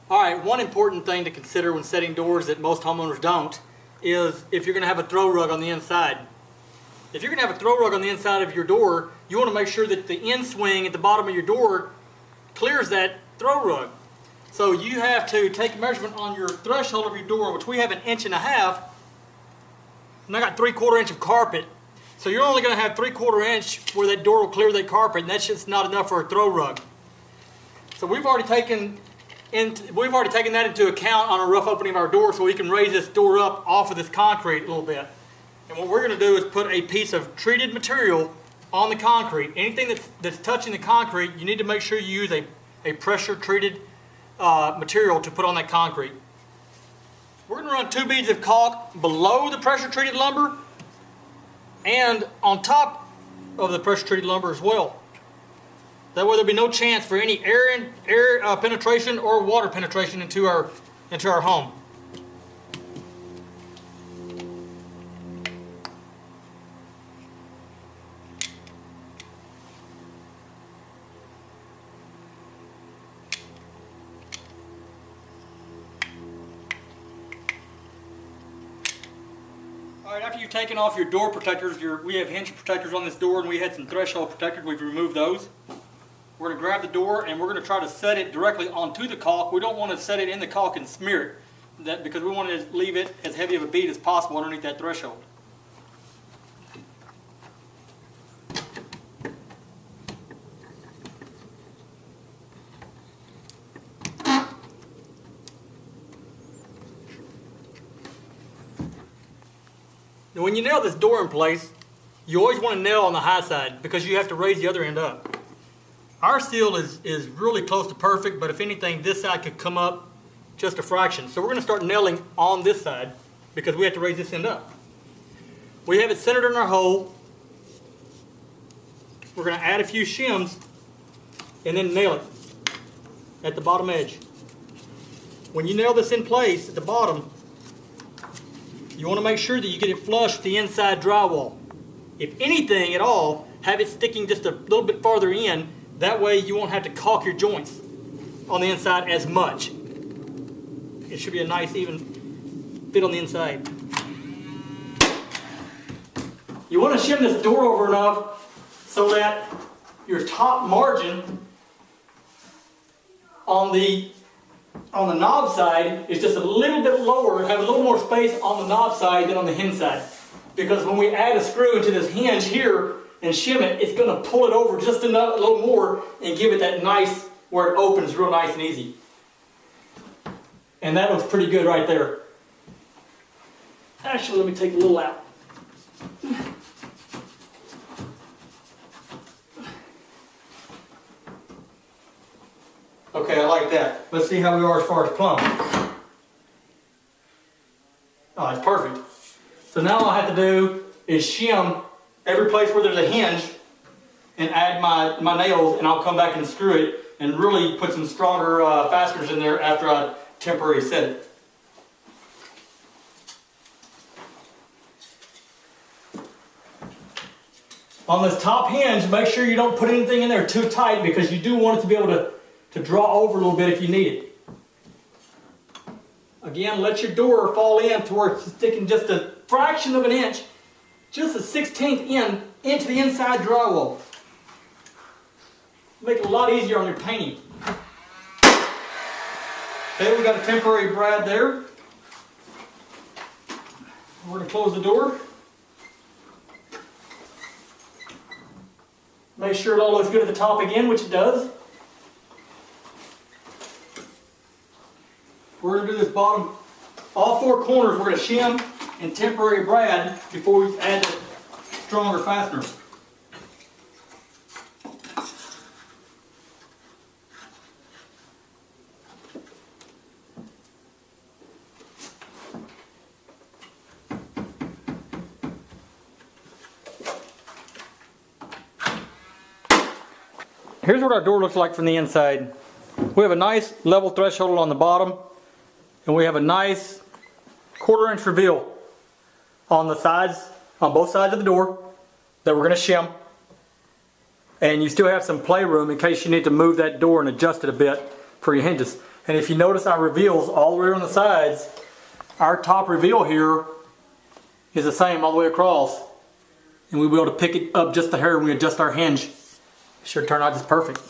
Alright, one important thing to consider when setting doors that most homeowners don't is if you're going to have a throw rug on the inside. If you're going to have a throw rug on the inside of your door, you want to make sure that the end swing at the bottom of your door clears that throw rug. So you have to take a measurement on your threshold of your door, which we have 1.5 inches, and I got 3/4 inch of carpet. So you're only going to have 3/4 inch where that door will clear that carpet, and that's just not enough for a throw rug. So we've already taken that into account on a rough opening of our door, so we can raise this door up off of this concrete a little bit. And what we're going to do is put a piece of treated material on the concrete. Anything that's touching the concrete, you need to make sure you use a pressure treated material to put on that concrete. We're going to run 2 beads of caulk below the pressure treated lumber and on top of the pressure treated lumber as well. That way there'll be no chance for any air penetration or water penetration into our home. Alright, after you've taken off your door protectors, we have hinge protectors on this door, and we had some threshold protectors. We've removed those. We're going to grab the door and we're going to try to set it directly onto the caulk. We don't want to set it in the caulk and smear it, because we want to leave it as heavy of a bead as possible underneath that threshold. Now when you nail this door in place, you always want to nail on the high side because you have to raise the other end up. Our seal is really close to perfect, but if anything, this side could come up just a fraction. So we're going to start nailing on this side because we have to raise this end up. We have it centered in our hole. We're going to add a few shims and then nail it at the bottom edge. When you nail this in place at the bottom, you want to make sure that you get it flush with the inside drywall. If anything at all, have it sticking just a little bit farther in. That way you won't have to caulk your joints on the inside as much. It should be a nice even fit on the inside. You want to shim this door over enough so that your top margin on the knob side is just a little bit lower, have a little more space on the knob side than on the hinge side. Because when we add a screw into this hinge here and shim it, it's going to pull it over just a little more and give it that nice, where it opens real nice and easy. And that looks pretty good right there. Actually, let me take a little out. Okay, I like that. Let's see how we are as far as plumb. Oh, it's perfect. So now all I have to do is shim every place where there's a hinge and add my nails, and I'll come back and screw it and really put some stronger fasteners in there after I temporarily set it. On this top hinge, make sure you don't put anything in there too tight because you do want it to be able to draw over a little bit if you need it. Again, let your door fall in to where it's sticking just a fraction of an inch, just a 1/16 into the inside drywall. Make it a lot easier on your painting. Okay, we got a temporary brad there. We're going to close the door. Make sure it all looks good at the top again, which it does. We're going to do this bottom, all 4 corners we're going to shim and temporary brad before we add the stronger fasteners. Here's what our door looks like from the inside. We have a nice level threshold on the bottom, and we have a nice 1/4 inch reveal on the sides, on both sides of the door, that we're going to shim. And you still have some playroom in case you need to move that door and adjust it a bit for your hinges. And if you notice our reveals all the way on the sides, our top reveal here is the same all the way across. And we'll be able to pick it up just a hair when we adjust our hinge. It should turn out just perfect.